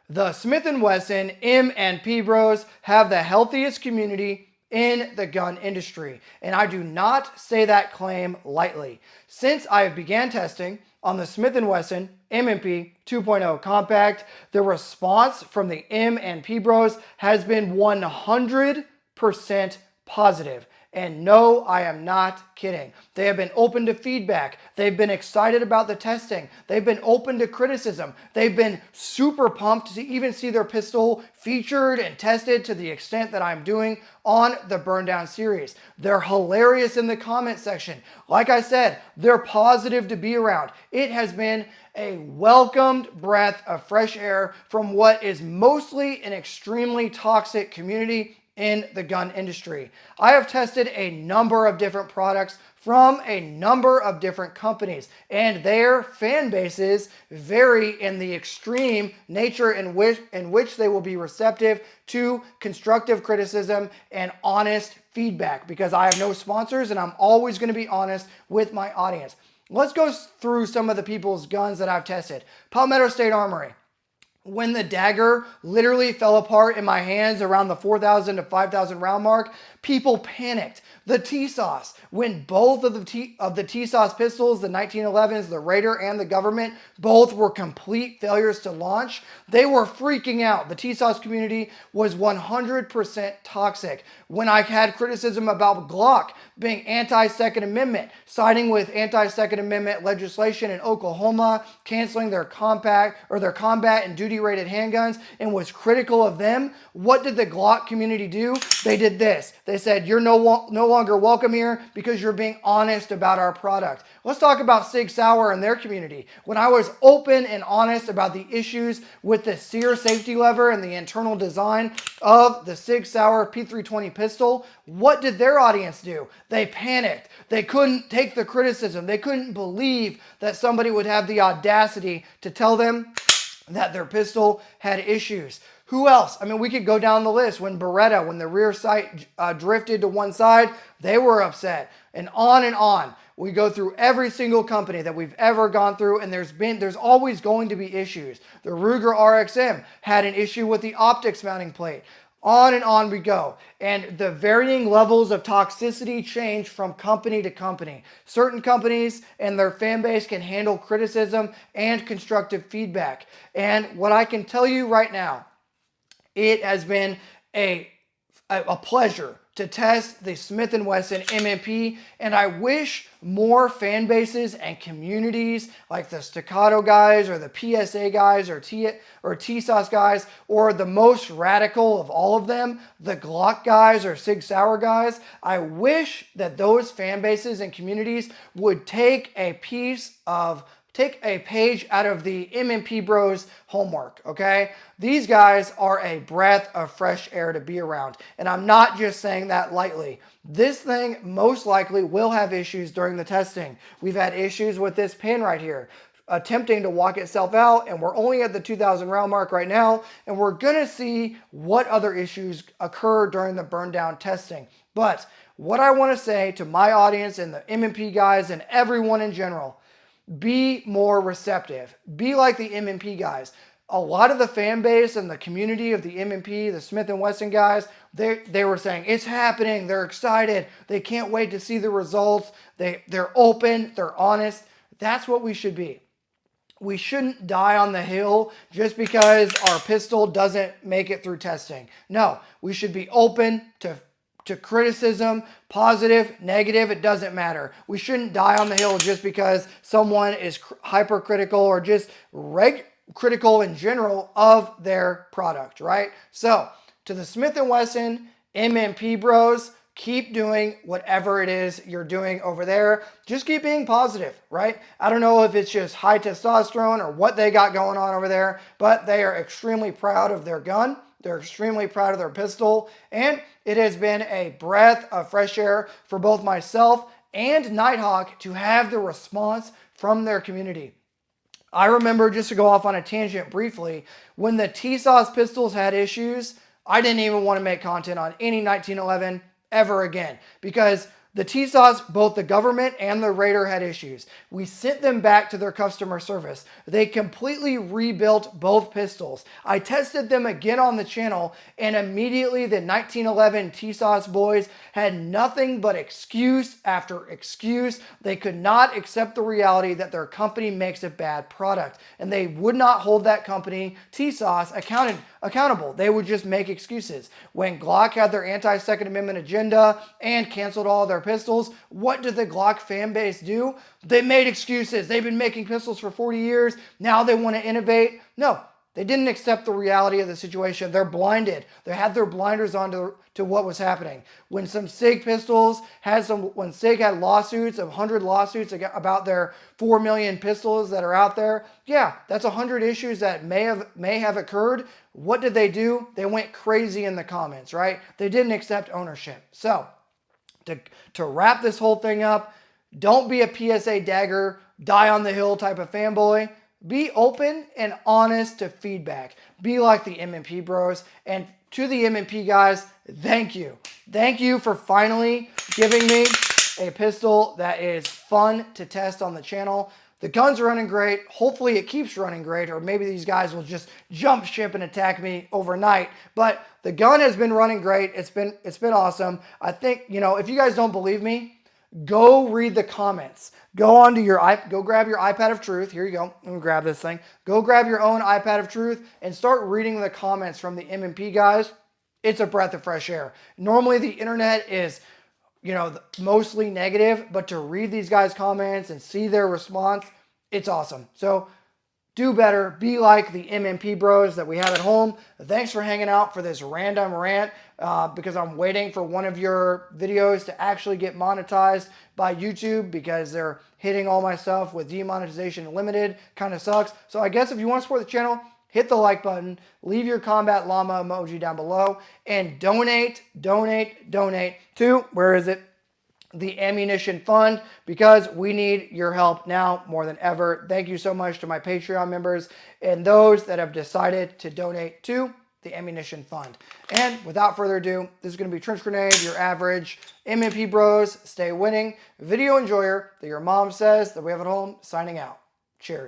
The Smith Wesson M&P Bros have the healthiest community in the gun industry, and I do not say that claim lightly. Since I began testing on the Smith Wesson M&P 2.0 Compact, the response from the M&P Bros has been 100% positive. And no, I am not kidding. They have been open to feedback. They've been excited about the testing. They've been open to criticism. They've been super pumped to even see their pistol featured and tested to the extent that I'm doing on the Burn Down series. They're hilarious in the comment section. Like I said, they're positive to be around. It has been a welcomed breath of fresh air from what is mostly an extremely toxic community in the gun industry. I have tested a number of different products from a number of different companies, and their fan bases vary in the extreme nature in which they will be receptive to constructive criticism and honest feedback, because I have no sponsors and I'm always going to be honest with my audience. Let's go through some of the people's guns that I've tested. Palmetto State Armory. When the dagger literally fell apart in my hands around the 4,000 to 5,000 round mark, people panicked. The T-Sauce, when both of the T-Sauce pistols, the 1911s, the Raider and the Government, both were complete failures to launch, they were freaking out. The T-Sauce community was 100% toxic. When I had criticism about Glock being anti-Second Amendment, siding with anti-Second Amendment legislation in Oklahoma, canceling their combat and duty-rated handguns, and was critical of them, what did the Glock community do? They did this. They said, you're no longer welcome here because you're being honest about our product. Let's talk about Sig Sauer and their community. When I was open and honest about the issues with the sear safety lever and the internal design of the Sig Sauer P320 pistol, what did their audience do? They panicked. They couldn't take the criticism. They couldn't believe that somebody would have the audacity to tell them that their pistol had issues. Who else? I mean, we could go down the list. When Beretta, when the rear sight drifted to one side, they were upset. And on and on. We go through every single company that we've ever gone through, and there's always going to be issues. The Ruger RXM had an issue with the optics mounting plate. On and on we go. And the varying levels of toxicity change from company to company. Certain companies and their fan base can handle criticism and constructive feedback. And what I can tell you right now, it has been a pleasure to test the Smith & Wesson M&P, and I wish more fan bases and communities like the Staccato guys or the PSA guys or T-Sauce guys, or the most radical of all of them, the Glock guys or Sig Sauer guys, I wish that those fan bases and communities would take a page out of the M&P Bros homework, okay? These guys are a breath of fresh air to be around, and I'm not just saying that lightly. This thing most likely will have issues during the testing. We've had issues with this pin right here, attempting to walk itself out, and we're only at the 2,000 round mark right now, and we're gonna see what other issues occur during the burn down testing. But what I wanna say to my audience and the M&P guys and everyone in general, be more receptive. Be like the M&P guys. A lot of the fan base and the community of the M&P, the Smith & Wesson guys, they were saying, it's happening, they're excited, they can't wait to see the results, they're open, they're honest. That's what we should be. We shouldn't die on the hill just because our pistol doesn't make it through testing. No, we should be open to criticism, positive, negative, it doesn't matter. We shouldn't die on the hill just because someone is hypercritical or just critical in general of their product, right? So, to the Smith & Wesson M&P Bros, keep doing whatever it is you're doing over there. Just keep being positive, right? I don't know if it's just high testosterone or what they got going on over there, but they are extremely proud of their gun. They're extremely proud of their pistol, and it has been a breath of fresh air for both myself and Nighthawk to have the response from their community. I remember, just to go off on a tangent briefly, when the T-Sauce pistols had issues, I didn't even want to make content on any 1911 ever again, because The TSAWs, both the government and the Raider had issues. We sent them back to their customer service. They completely rebuilt both pistols. I tested them again on the channel, and immediately the 1911 TSAWs boys had nothing but excuse after excuse. They could not accept the reality that their company makes a bad product, and they would not hold that company, TSAWs, accountable. They would just make excuses. When Glock had their anti-Second Amendment agenda and canceled all their pistols, what did the Glock fan base do? They made excuses. They've been making pistols for 40 years. Now they want to innovate. No, they didn't accept the reality of the situation. They're blinded. They had their blinders on to what was happening. When some SIG pistols when SIG had lawsuits, 100 lawsuits about their 4 million pistols that are out there, yeah, that's 100 issues that may have occurred. What did they do? They went crazy in the comments, right? They didn't accept ownership. So, to wrap this whole thing up, don't be a PSA dagger, die on the hill type of fanboy. Be open and honest to feedback. Be like the M&P bros. And to the M&P guys, thank you. Thank you for finally giving me a pistol that is fun to test on the channel. The gun's running great. Hopefully it keeps running great, or maybe these guys will just jump ship and attack me overnight. But the gun has been running great. It's been awesome. I think, if you guys don't believe me, go read the comments. Go grab your iPad of truth. Here you go. Let me grab this thing. Go grab your own iPad of truth and start reading the comments from the M&P guys. It's a breath of fresh air. Normally the internet is mostly negative, but to read these guys' comments and see their response, it's awesome. So do better. Be like the M&P bros that we have at home. Thanks for hanging out for this random rant because I'm waiting for one of your videos to actually get monetized by YouTube because they're hitting all my stuff with demonetization limited. Kind of sucks. So I guess if you want to support the channel, hit the like button, leave your combat llama emoji down below, and donate to, where is it? The ammunition fund, because we need your help now more than ever. Thank you so much to my Patreon members and those that have decided to donate to the ammunition fund. And without further ado, this is going to be Trench Grenade, your average M&P bros, stay winning, video enjoyer that your mom says that we have at home, signing out. Cheers.